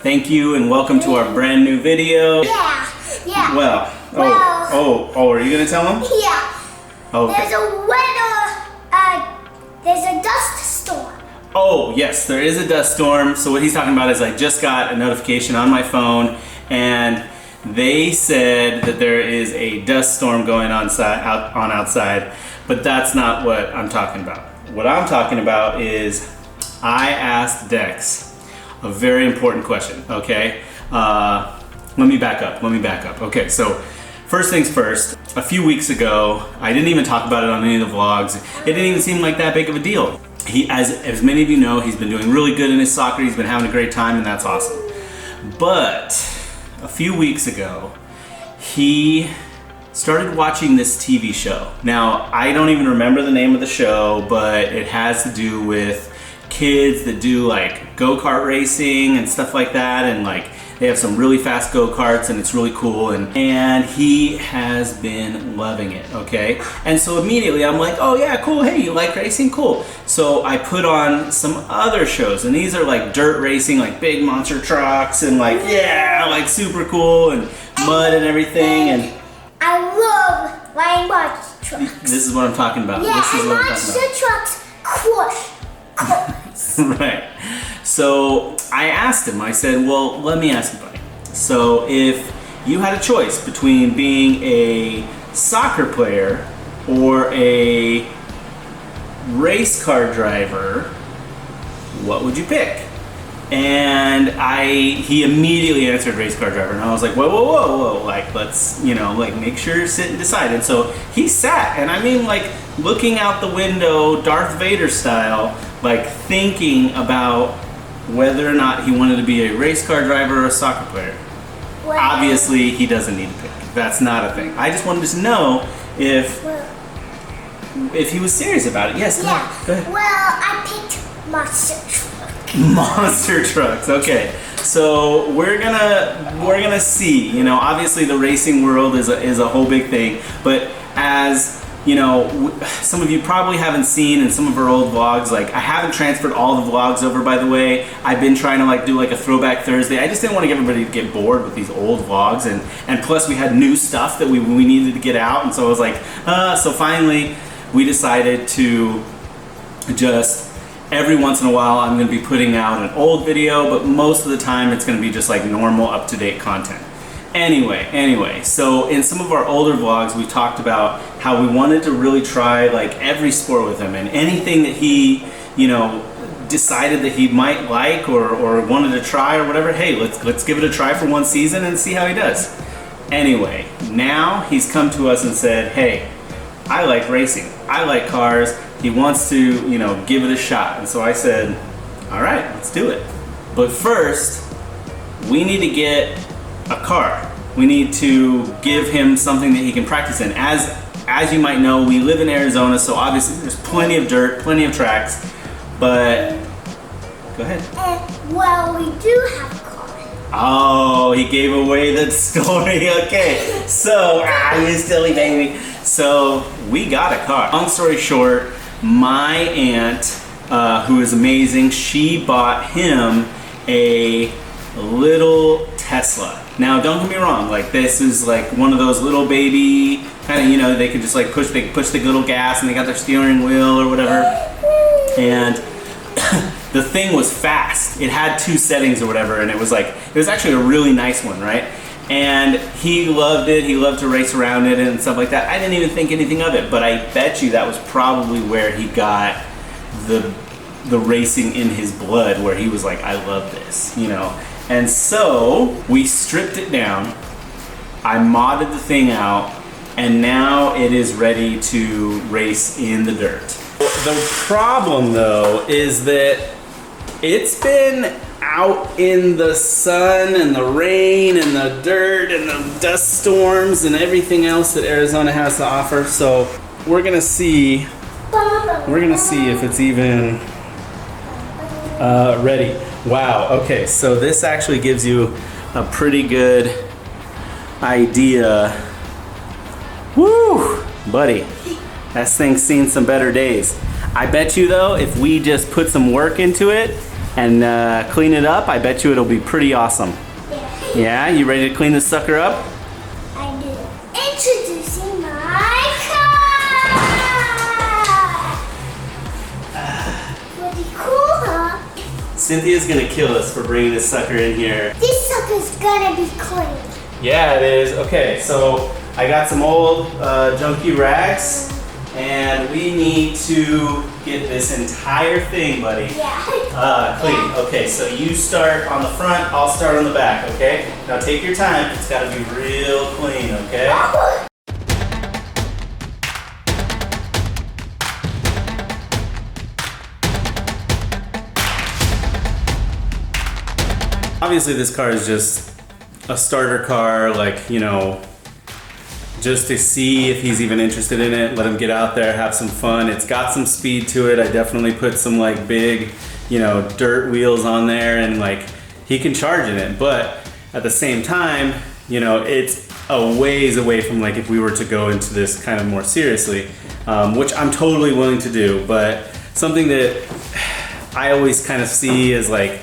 Thank you and welcome to our brand new video. Yeah. Well, are you gonna tell them? Yeah. Okay. There's a dust storm. Oh, yes, there is a dust storm. So what he's talking about is I just got a notification on my phone and they said that there is a dust storm going on outside, but that's not what I'm talking about. What I'm talking about is I asked Dex a very important question, okay? Let me back up. Okay, so first things first, a few weeks ago, I didn't even talk about it on any of the vlogs. It didn't even seem like that big of a deal. He, as many of you know, he's been doing really good in his soccer. He's been having a great time and that's awesome. But a few weeks ago, he started watching this TV show. Now, I don't even remember the name of the show, but it has to do with kids that do like go-kart racing and stuff like that, and like they have some really fast go-karts and it's really cool, and he has been loving it, okay? And so immediately I'm like, oh yeah, cool, hey, you like racing? Cool. So I put on some other shows, and these are like dirt racing, like big monster trucks and like, yeah, like super cool and mud and everything. And I love riding monster trucks. This is what I'm talking about. Yeah, this is and what monster trucks crush. Right. So I asked him, I said, well, let me ask you, buddy. So if you had a choice between being a soccer player or a race car driver, what would you pick? And he immediately answered race car driver, and I was like, whoa, like, let's, like, make sure you sit and decide. And so he sat, and I mean, like, looking out the window, Darth Vader style, like, thinking about whether or not he wanted to be a race car driver or a soccer player. Well, obviously, he doesn't need to pick. That's not a thing. I just wanted to know if he was serious about it. Yes, go ahead. Well, I picked monster trucks. Monster trucks. Okay, so we're gonna see. Obviously the racing world is a whole big thing, but as some of you probably haven't seen in some of our old vlogs, like I haven't transferred all the vlogs over, by the way. I've been trying to like do like a throwback Thursday. I just didn't want to get everybody to get bored with these old vlogs, and plus we had new stuff that we needed to get out, and so I was like, so finally we decided to just every once in a while I'm going to be putting out an old video, but most of the time it's going to be just like normal up-to-date content. Anyway, so in some of our older vlogs we talked about how we wanted to really try like every sport with him, and anything that he decided that he might like or wanted to try or whatever, hey, let's give it a try for one season and see how he does. Anyway, now he's come to us and said, hey, I like racing, I like cars, he wants to give it a shot. And so I said, all right, let's do it. But first we need to get a car. We need to give him something that he can practice in. As you might know, we live in Arizona, so obviously there's plenty of dirt, plenty of tracks, but go ahead. Well, we do have a car. Oh, he gave away the story. Okay, so you silly baby. So we got a car. Long story short, my aunt, who is amazing, she bought him a little Tesla. Now, don't get me wrong, like this is like one of those little baby kind of, they can just like push the little gas and they got their steering wheel or whatever. And the thing was fast. It had 2 settings or whatever, and it was actually a really nice one, right? And he loved it. He loved to race around it and stuff like that. I didn't even think anything of it, but I bet you that was probably where he got the racing in his blood, where he was like, I love this, And so we stripped it down, I modded the thing out, and now it is ready to race in the dirt. The problem though is that it's been out in the sun and the rain and the dirt and the dust storms and everything else that Arizona has to offer. So we're gonna see if it's even ready. Wow, okay, so this actually gives you a pretty good idea. Woo, buddy, that thing's seen some better days. I bet you though, if we just put some work into it, and clean it up, I bet you it'll be pretty awesome. Yeah. Yeah, you ready to clean this sucker up? I do. Introducing my car! Pretty cool, huh? Cynthia's gonna kill us for bringing this sucker in here. This sucker's gonna be clean. Yeah, it is. Okay, so I got some old junky rags, and we need to get this entire thing, buddy, Yeah. clean. Okay, so you start on the front, I'll start on the back, okay? Now take your time, it's gotta be real clean, okay? Obviously this car is just a starter car, like, you know, just to see if he's even interested in it, let him get out there, have some fun. It's got some speed to it. I definitely put some like big, you know, dirt wheels on there, and like he can charge in it. But at the same time, you know, it's a ways away from like if we were to go into this kind of more seriously, which I'm totally willing to do. But something that I always kind of see is like,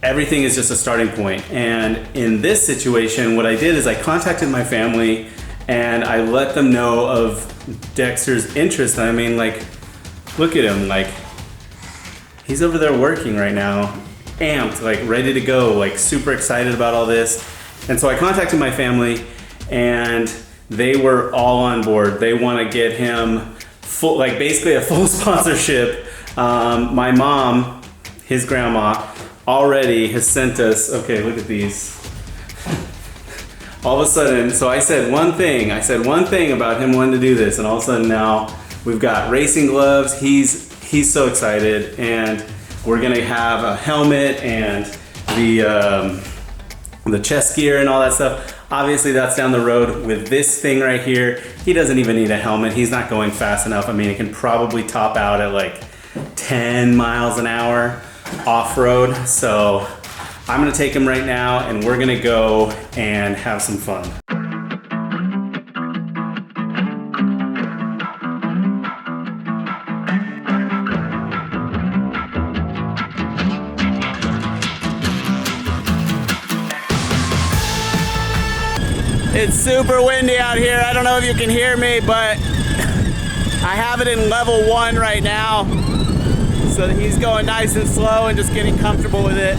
everything is just a starting point. And in this situation, what I did is I contacted my family and I let them know of Dexter's interest. I mean, like, look at him, like, he's over there working right now, amped, like ready to go, like super excited about all this. And so I contacted my family and they were all on board. They want to get him full, like basically a full sponsorship. My mom, his grandma, already has sent us, okay, look at these. All of a sudden, so I said one thing about him wanting to do this, and all of a sudden now we've got racing gloves. He's so excited, and we're gonna have a helmet and the chest gear and all that stuff. Obviously that's down the road. With this thing right here, he doesn't even need a helmet. He's not going fast enough. I mean, it can probably top out at like 10 miles an hour off-road. So I'm gonna take him right now and we're gonna go and have some fun. It's super windy out here. I don't know if you can hear me, but I have it in level 1 right now. So he's going nice and slow and just getting comfortable with it.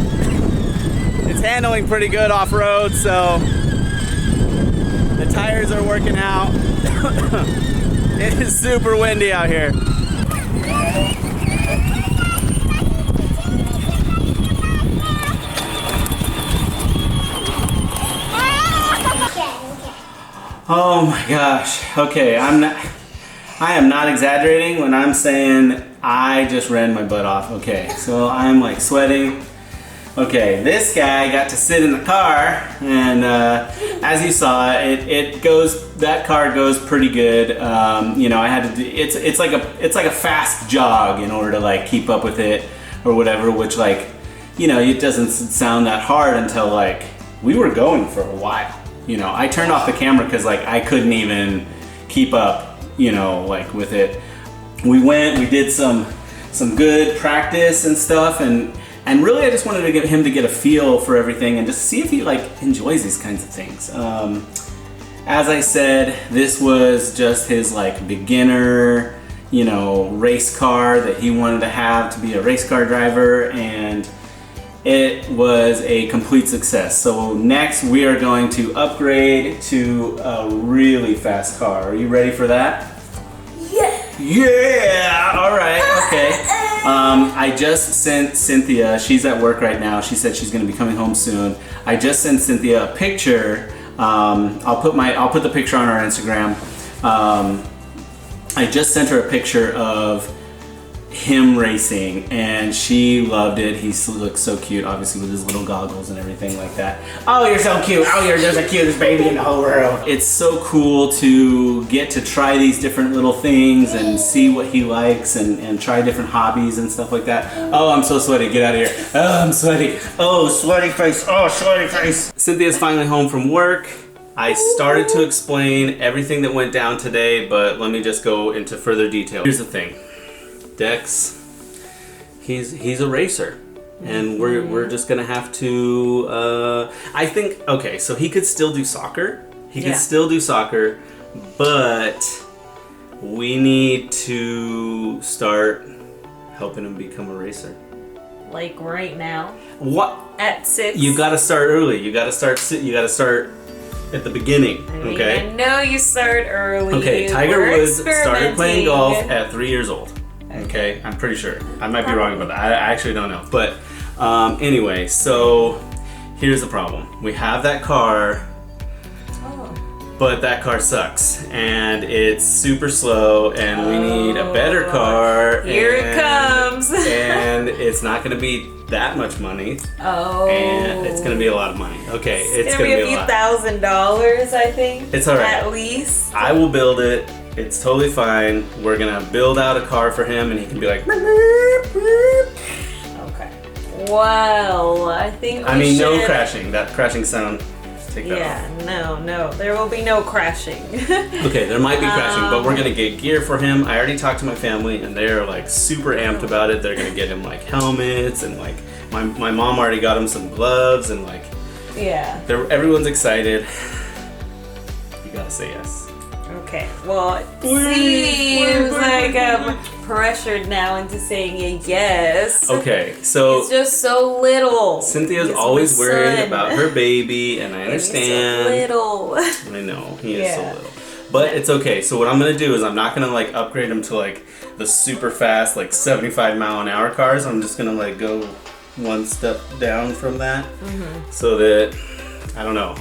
It's handling pretty good off-road, so the tires are working out. It is super windy out here. Oh my gosh. Okay, I am not exaggerating when I'm saying I just ran my butt off. Okay, so I'm like sweating. Okay, this guy got to sit in the car, and as you saw, that car goes pretty good. You know, I had to do, it's like a fast jog in order to like keep up with it or whatever, which, like, you know, it doesn't sound that hard until like we were going for a while. You know, I turned off the camera because like I couldn't even keep up, you know, like with it. We did some good practice and stuff, and really I just wanted to get him to get a feel for everything and just see if he like enjoys these kinds of things. As I said, this was just his like beginner, you know, race car that he wanted to have to be a race car driver, and it was a complete success. So next we are going to upgrade to a really fast car. Are you ready for that? Yeah! All right, okay. I just sent Cynthia, she's at work right now. She said she's gonna be coming home soon. I just sent Cynthia a picture. I'll put the picture on our Instagram. I just sent her a picture of him racing, and she loved it. He looks so cute, obviously with his little goggles and everything like that. Oh, you're so cute. Oh, you're just the cutest baby in the whole world. It's so cool to get to try these different little things and see what he likes and try different hobbies and stuff like that. Oh, I'm so sweaty. Get out of here. Oh, I'm sweaty. Oh, sweaty face. Oh, sweaty face. Cynthia's finally home from work. I started to explain everything that went down today, but let me just go into further detail. Here's the thing. Dex, he's a racer. and we're just gonna have to. I think okay, so he could still do soccer. He could still do soccer, but we need to start helping him become a racer. Like right now. What? At 6. You got to start early. You got to start. You got to start at the beginning. I mean, okay. I know you start early. Okay. Tiger We're Woods started playing golf experimenting. at 3 years old. Okay. I'm pretty sure. I might be wrong about that. I actually don't know. But anyway, so here's the problem. We have that car. But that car sucks, and it's super slow, and we need a better car. Here it comes. And it's not going to be that much money. Oh. And it's going to be a lot of money. Okay, it's going to be a few lot. $1,000s, I think. It's all right. At least. I will build it. It's totally fine. We're going to build out a car for him, and he can be like. Okay. Well, I think we should... no crashing. That crashing sound. Take that off. No. There will be no crashing. Okay, there might be crashing, but we're gonna get gear for him. I already talked to my family, and they're like super amped about it. They're gonna get him like helmets, and like my mom already got him some gloves, and like everyone's excited. You gotta say yes. Okay. Well, it seems like I'm pressured now into saying a yes. Okay, so He's just so little. Cynthia's He's always my worried son. about her baby, and I understand. He's so little. I know he is so little, but it's okay. So what I'm gonna do is I'm not gonna like upgrade him to like the super fast like 75-mile-an-hour cars. I'm just gonna like go one step down from that, so that I don't know.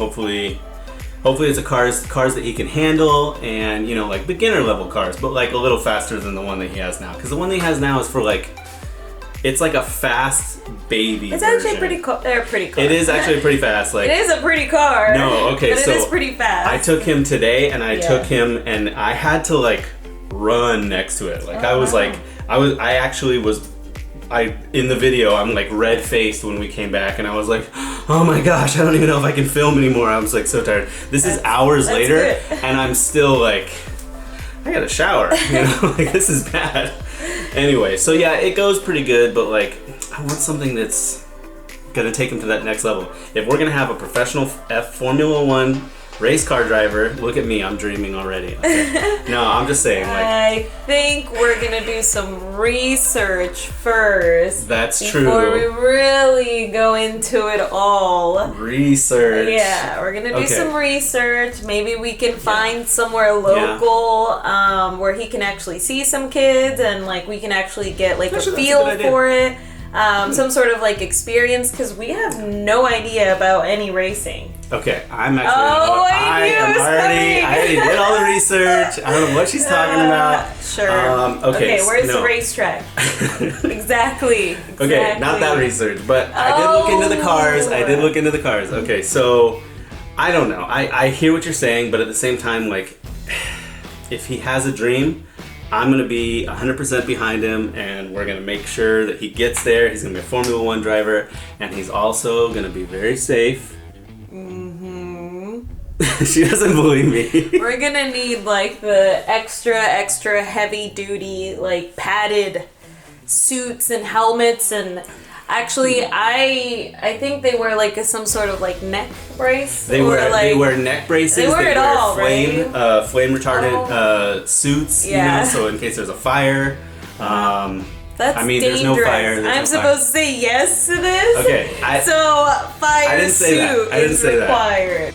Hopefully it's a cars that he can handle, and you know, like beginner level cars, but like a little faster than the one that he has now. Because the one that he has now is for like, it's like a fast baby. It's version. actually pretty cool. They're pretty cool. It is actually pretty fast. Like it is a pretty car. No, okay, but so it is pretty fast. I took him today, and I took him, and I had to like run next to it. Like I actually was. In the video, I'm like red faced when we came back, and I was like, oh my gosh, I don't even know if I can film anymore. I was like so tired. This is hours later, good. and I'm still like, I gotta shower, you know, like this is bad. Anyway, so yeah, it goes pretty good, but like, I want something that's gonna take him to that next level. If we're gonna have a professional Formula One race car driver, look at me, I'm dreaming already. Okay. No, I'm just saying, like, I think we're gonna do some research first. That's true. Before we really go into it all. Research. Yeah, we're gonna do some research. Maybe we can find somewhere local where he can actually see some kids, and like we can actually get like Actually, a feel that's a good idea. for it. Some sort of like experience, because we have no idea about any racing. Okay, I'm actually. I already did all the research. I don't know what she's talking about. Sure. Okay, where's the racetrack? Exactly. Okay, not that research, but I did look into the cars. Okay, so I don't know. I hear what you're saying, but at the same time, like, if he has a dream, I'm going to be 100% behind him, and we're going to make sure that he gets there. He's going to be a Formula One driver, and he's also going to be very safe. She doesn't believe me. We're going to need like the extra heavy duty, like padded suits and helmets, and actually I think they wear like some sort of like neck brace. They wear neck braces. They wear it all, flame, right? flame retardant suits. Yeah. You know, so in case there's a fire. That's dangerous. There's no fire. I'm supposed to say yes to this. Okay. So fire I didn't say that. suit I didn't is say that. required.